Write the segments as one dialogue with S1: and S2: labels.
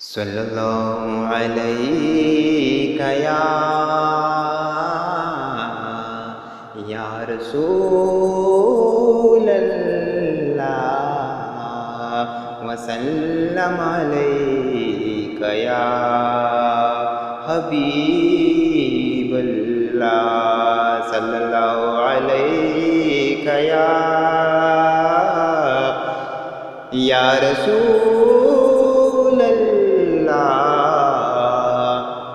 S1: सल्लल्लाहु अलैका या रसूल अल्लाह वसल्लम अलैका या हबीब अल्लाह सल्लल्लाहु अलैका या रसूल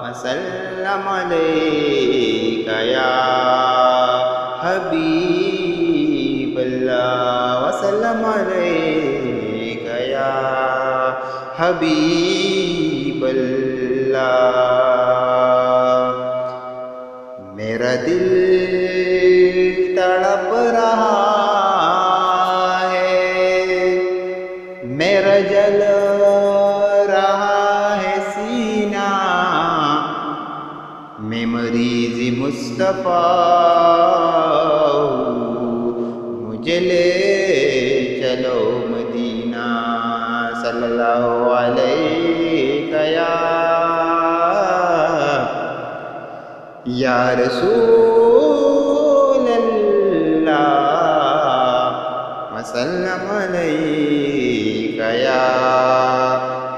S1: वसल्लम अलैका या हबीब अल्लाह वसल्लम अलैका या हबीब अल्लाह। मेरा दिल तड़प रहा है, मेरा जल रहा है सीना, मैं मरीज़ मुस्तफ़ा हूँ, मुझे ले चलो मदीना। सल्लल्लाहु अलैका या रसूल अल्लाह वसल्लम अलैका या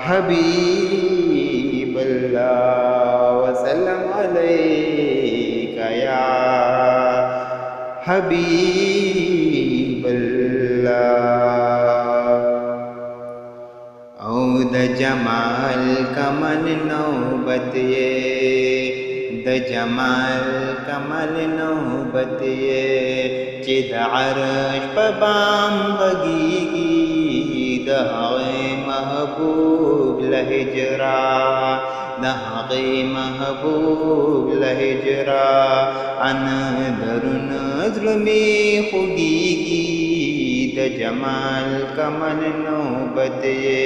S1: हबीब अल्लाह वसल्लम अलैका या हबीब अल्लाह। औद जमाल कमल नौबत ये, द जमाल कमल नौबत ये, चिद अर्श पबाम बगीगी, दहाए महबूब लहिजरा, दहाए महबूब लहिजरा, अन दरुन ज़ुल्मी खुगीगी, द जमाल कमल नौबत ये,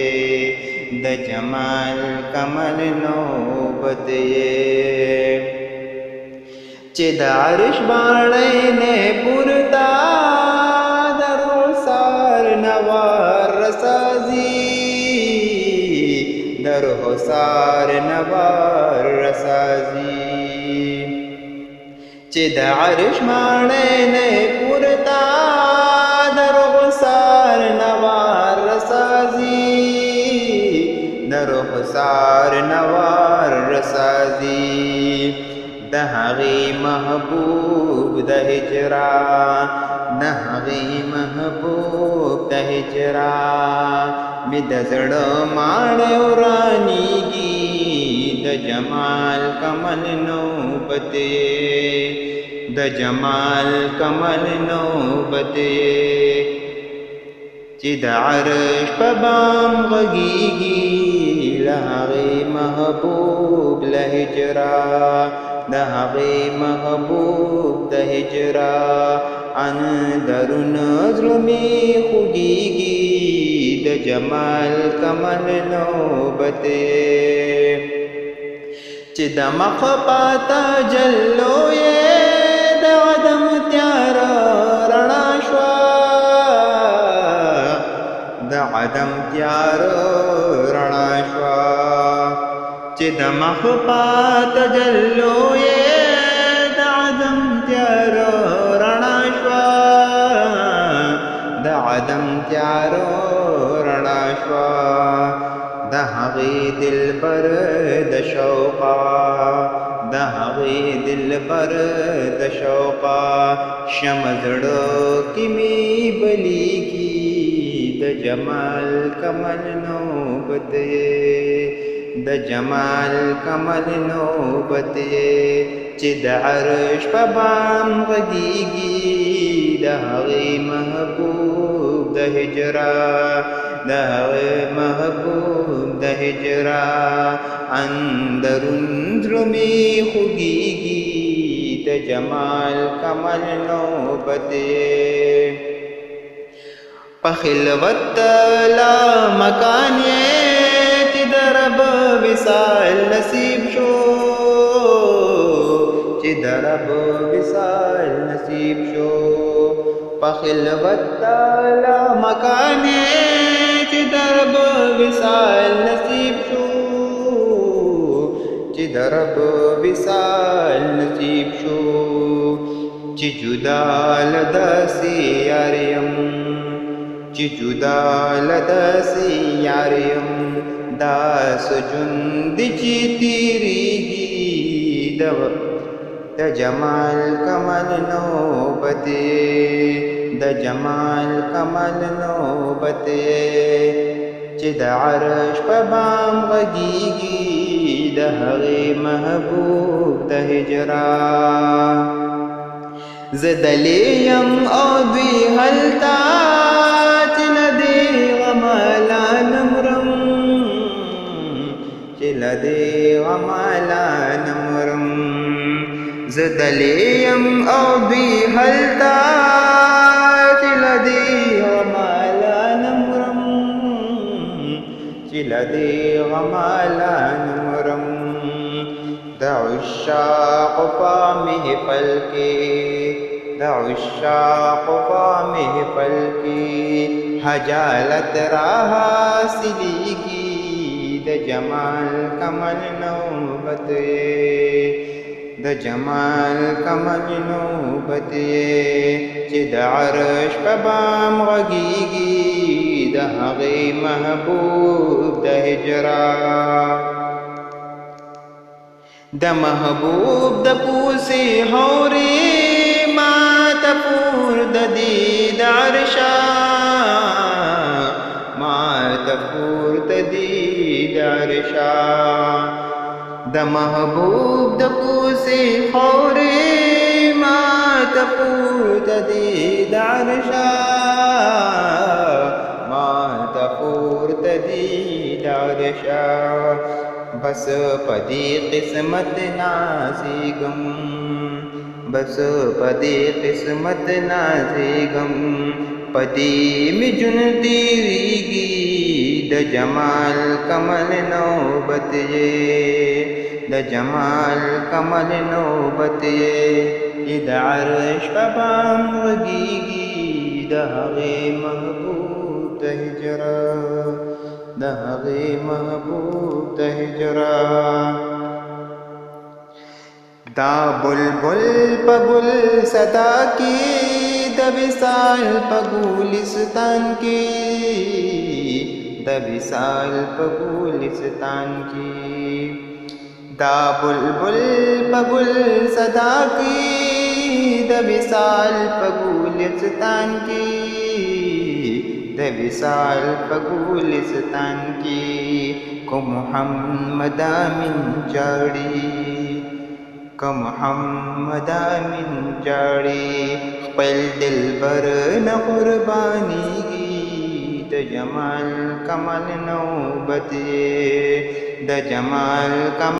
S1: द जमाल कमल नौबत ये। चिद अर्श बाणे ने पुरता, दरो सार नवार रसाजी, दरो सार नवार रसाजी। चिद अर्श बाणे ने पुरता, दरो सार नवार रसाजी, दरो सार noir रसाजी। दहागी Mehboob the हिजरा, दहागी Mehboob the हिजरा, मिदजड़ माणे उरानी गी, द जमाल कमल नौबत ये, द जमाल कमल नौबत ये। चिद अर्श पबाम गगीगी, लहागे महबूब लहिजरा, दहागे महबूब द हिजरा, अन दरुन ज़ुल्मी खुगीगी, द जमाल कमल नौबत ये। चिद मखपाता जल्लो ये, द अदम त्यारा रणाश्वा, द अदम त्यारो रणाश्वा। चिद मखपात जल्लो ये, द अदम त्यारो रणाश्वा, द अदम त्यारो रणाश्वा। दहागे दिल पर द शौक़ा, दहागे दिल पर द शौक़ा, शमज़ड़ो किमी बली की, द जमाल कमल नौबत ये, द जमाल कमल नौबत ये। चिद अर्श पबाम गगीगी, दहागे महबूब the हिजरा, दहागे Mehboob the हिजरा, अंदरुन ज़ुल्मी खुगीगी, the Jamal कमल नौबत ये। पखिलवत ला मकान ये, चिदरब विसाल नसीब शो, चिदरब विसाल नसीब शो। पखिलवत ला मकान ये, चिदरब विसाल नसीब शो, چې د رب وصال نصیب شو چې جدا له داسې یار یم چې جدا له داسې یار یم داس ژوند چې تېرېږي د جمال کمال نوبت د جمال کمال نوبت چې د عرش په بام غږیږي د هغې محبوب د هجرا زه دلې یم او دوی هلته چې له دې غمه لا نه مرم چې له دې غمه لا نه مرم زه دلې یم او دوی هلته چې له دې غمه لا نه مرم چې له دې غمه لا نه مرم د عشاق په محفل کې د عشاق په محفل کې حجالت را حاصلېږي د جمال کمل نوبت د جمال کمل نوبت چې د عرش په بام غږیږي د هغې محبوب د هجرا د محبوب د کوڅې هورې ما ته پور د دې د عرشه ما ته پور د دې د عرشه د محبوب د کوڅې هورې ما ته پور د دې د عرشه ما ته پور د دې د عرشه بس پدی قسمت نازیگم بس پدی قسمت نازیگم پدی می جن تیریگی د جمال کمل نوبت د جمال کمل نوبت د عرش په بام غږیږي د هغې محبوب د هجرا د هغې محبوب د هجرا دا بلبل په ګل صدا کې د وصال په ګلستان کې د وصال په ګلستان کې دا بلبل په ګل صدا کې د وصال په ګلستان کې د وصال په ګلستان کې کو محمد امین جاړي کو محمد امین جاړي خپل دلبر نه قربانيږي د جمال کمال نوبت د جمال کمال